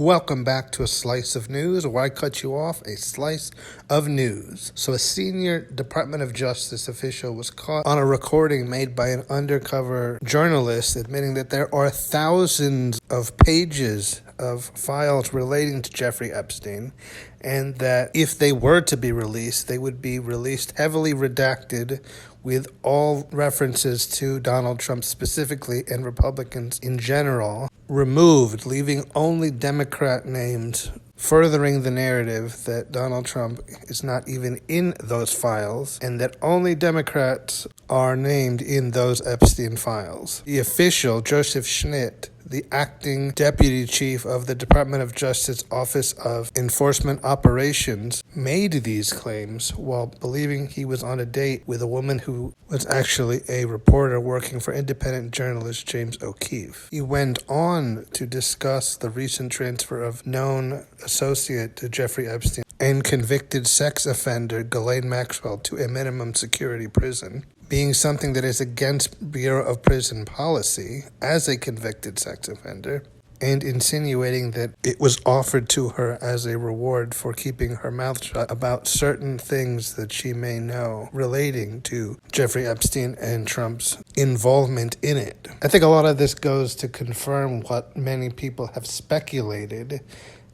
Welcome back to A Slice of News, where I cut you off a slice of news. So a senior Department of Justice official was caught on a recording made by an undercover journalist admitting that there are thousands of pages of files relating to Jeffrey Epstein, and that if they were to be released, they would be released heavily redacted with all references to Donald Trump specifically and Republicans in general removed, leaving only Democrat names, furthering the narrative that Donald Trump is not even in those files and that only Democrats are named in those Epstein files. The official, Joseph Schnitt, the acting deputy chief of the Department of Justice Office of Enforcement Operations, made these claims while believing he was on a date with a woman who was actually a reporter working for independent journalist James O'Keefe. He went on to discuss the recent transfer of known associate to Jeffrey Epstein and convicted sex offender Ghislaine Maxwell to a minimum security prison, being something that is against Bureau of Prison policy as a convicted sex offender, and insinuating that it was offered to her as a reward for keeping her mouth shut about certain things that she may know relating to Jeffrey Epstein and Trump's involvement in it. I think a lot of this goes to confirm what many people have speculated,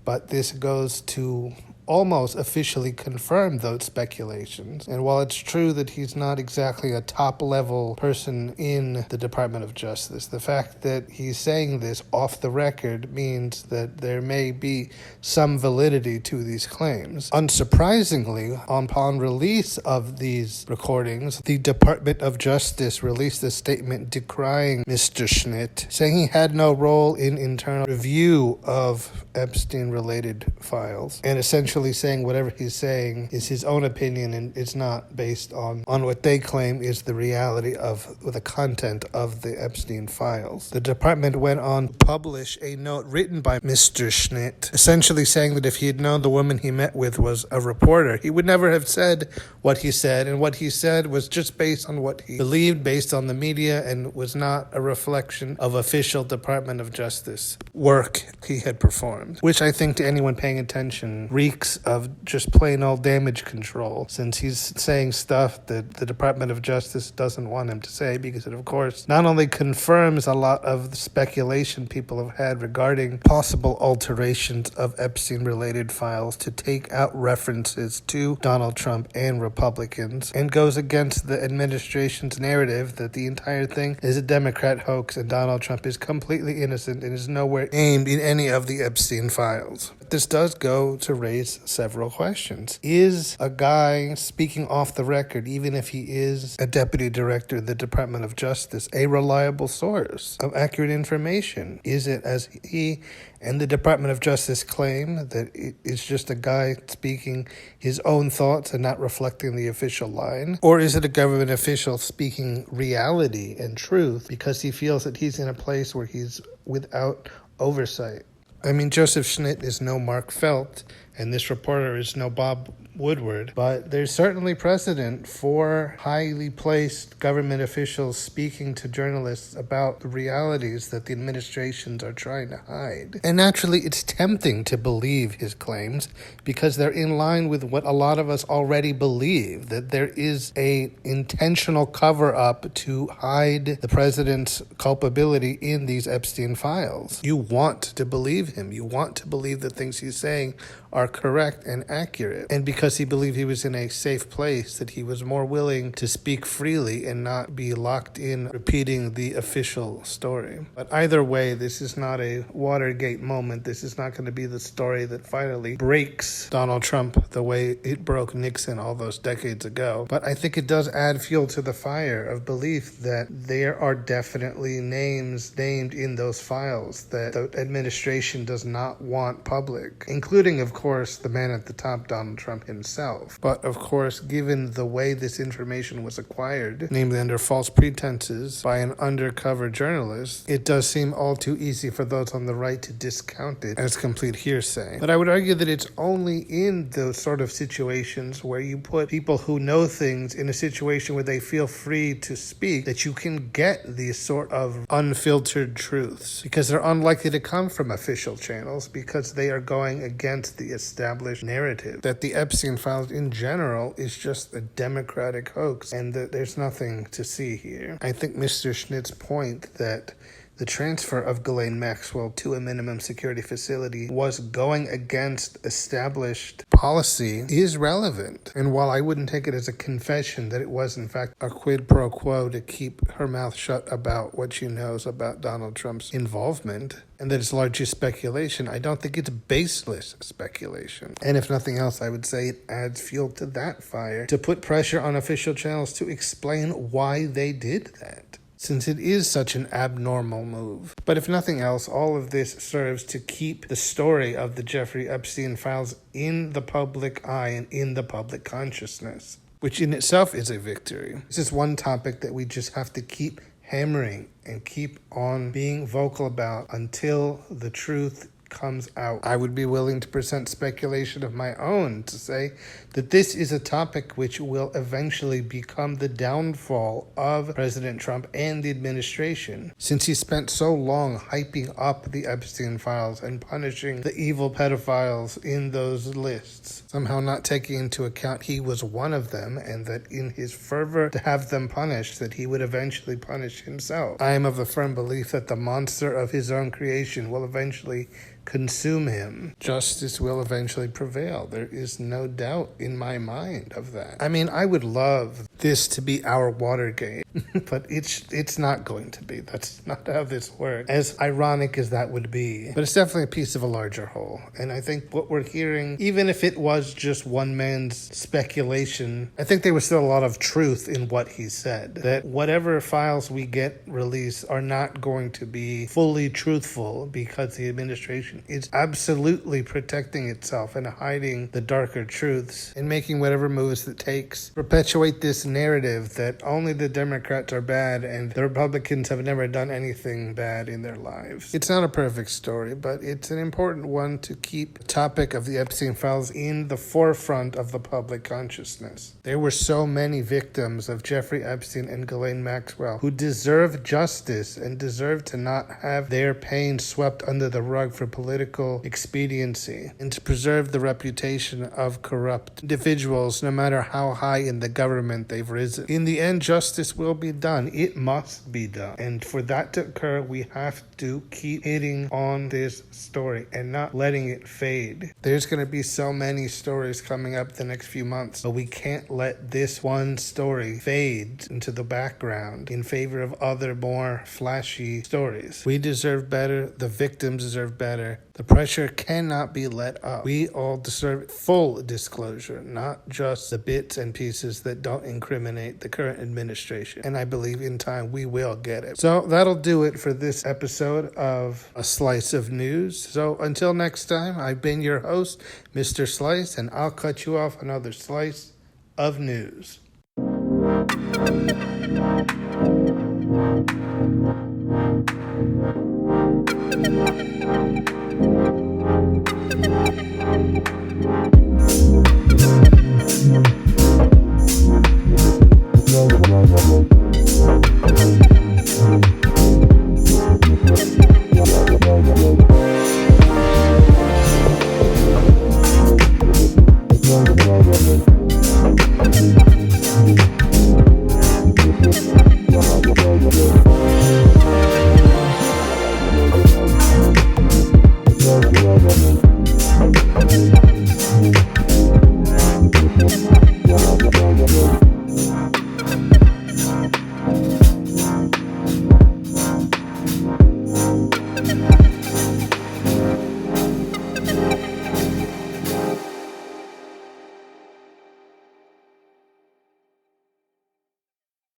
but this goes to almost officially confirmed those speculations. And while it's true that he's not exactly a top-level person in the Department of Justice, the fact that he's saying this off the record means that there may be some validity to these claims. Unsurprisingly, upon release of these recordings, the Department of Justice released a statement decrying Mr. Schnitt, saying he had no role in internal review of Epstein-related files, and essentially saying whatever he's saying is his own opinion and it's not based on what they claim is the reality of the content of the Epstein files. The department went on to publish a note written by Mr. Schnitt, essentially saying that if he had known the woman he met with was a reporter, he would never have said what he said, and what he said was just based on what he believed, based on the media, and was not a reflection of official Department of Justice work he had performed, which I think to anyone paying attention reeks of just plain old damage control, since he's saying stuff that the Department of Justice doesn't want him to say, because it, of course, not only confirms a lot of the speculation people have had regarding possible alterations of Epstein-related files to take out references to Donald Trump and Republicans, and goes against the administration's narrative that the entire thing is a Democrat hoax and Donald Trump is completely innocent and is nowhere aimed in any of the Epstein files. This does go to raise several questions. Is a guy speaking off the record, even if he is a deputy director of the Department of Justice, a reliable source of accurate information? Is it, as he and the Department of Justice claim, that it's just a guy speaking his own thoughts and not reflecting the official line? Or is it a government official speaking reality and truth because he feels that he's in a place where he's without oversight? I mean, Joseph Schnitt is no Mark Felt, and this reporter is no Bob Woodward, but there's certainly precedent for highly placed government officials speaking to journalists about the realities that the administrations are trying to hide. And naturally, it's tempting to believe his claims because they're in line with what a lot of us already believe, that there is a intentional cover-up to hide the president's culpability in these Epstein files. You want to believe him. You want to believe the things he's saying are correct and accurate. And because he believed he was in a safe place, that he was more willing to speak freely and not be locked in repeating the official story. But either way, this is not a Watergate moment. This is not going to be the story that finally breaks Donald Trump the way it broke Nixon all those decades ago. But I think it does add fuel to the fire of belief that there are definitely names named in those files that the administration does not want public, including, of course, course, the man at the top, Donald Trump himself. But, of course, given the way this information was acquired, namely under false pretenses by an undercover journalist, it does seem all too easy for those on the right to discount it as complete hearsay. But I would argue that it's only in those sort of situations where you put people who know things in a situation where they feel free to speak that you can get these sort of unfiltered truths, because they're unlikely to come from official channels, because they are going against the established narrative that the Epstein files in general is just a Democratic hoax and that there's nothing to see here. I think Mr. Schnitt's point that the transfer of Ghislaine Maxwell to a minimum security facility was going against established policy is relevant. And while I wouldn't take it as a confession that it was in fact a quid pro quo to keep her mouth shut about what she knows about Donald Trump's involvement, and that it's largely speculation, I don't think it's baseless speculation. And if nothing else, I would say it adds fuel to that fire to put pressure on official channels to explain why they did that, since it is such an abnormal move. But if nothing else, all of this serves to keep the story of the Jeffrey Epstein files in the public eye and in the public consciousness, which in itself is a victory. This is one topic that we just have to keep hammering and keep on being vocal about until the truth comes out. I would be willing to present speculation of my own to say that this is a topic which will eventually become the downfall of President Trump and the administration, since he spent so long hyping up the Epstein files and punishing the evil pedophiles in those lists, somehow not taking into account he was one of them, and that in his fervor to have them punished, that he would eventually punish himself. I am of the firm belief that the monster of his own creation will eventually consume him. Justice will eventually prevail. There is no doubt in my mind of that. I mean, I would love this to be our Watergate, but it's not going to be. That's not how this works, as ironic as that would be. But it's definitely a piece of a larger whole. And I think what we're hearing, even if it was just one man's speculation, I think there was still a lot of truth in what he said. That whatever files we get released are not going to be fully truthful, because the administration is absolutely protecting itself and hiding the darker truths and making whatever moves it takes perpetuate this narrative that only the Democrats are bad and the Republicans have never done anything bad in their lives. It's not a perfect story, but it's an important one to keep the topic of the Epstein files in the forefront of the public consciousness. There were so many victims of Jeffrey Epstein and Ghislaine Maxwell who deserve justice and deserve to not have their pain swept under the rug for political expediency, and to preserve the reputation of corrupt individuals, no matter how high in the government they've risen. In the end, justice will be done. It must be done. And for that to occur, we have to keep hitting on this story and not letting it fade. There's going to be so many stories coming up the next few months, but we can't let this one story fade into the background in favor of other more flashy stories. We deserve better. The victims deserve better. The pressure cannot be let up. We all deserve full disclosure, not just the bits and pieces that don't incriminate the current administration. And I believe in time we will get it. So that'll do it for this episode of A Slice of News. So until next time, I've been your host, Mr. Slice, and I'll cut you off another slice of news.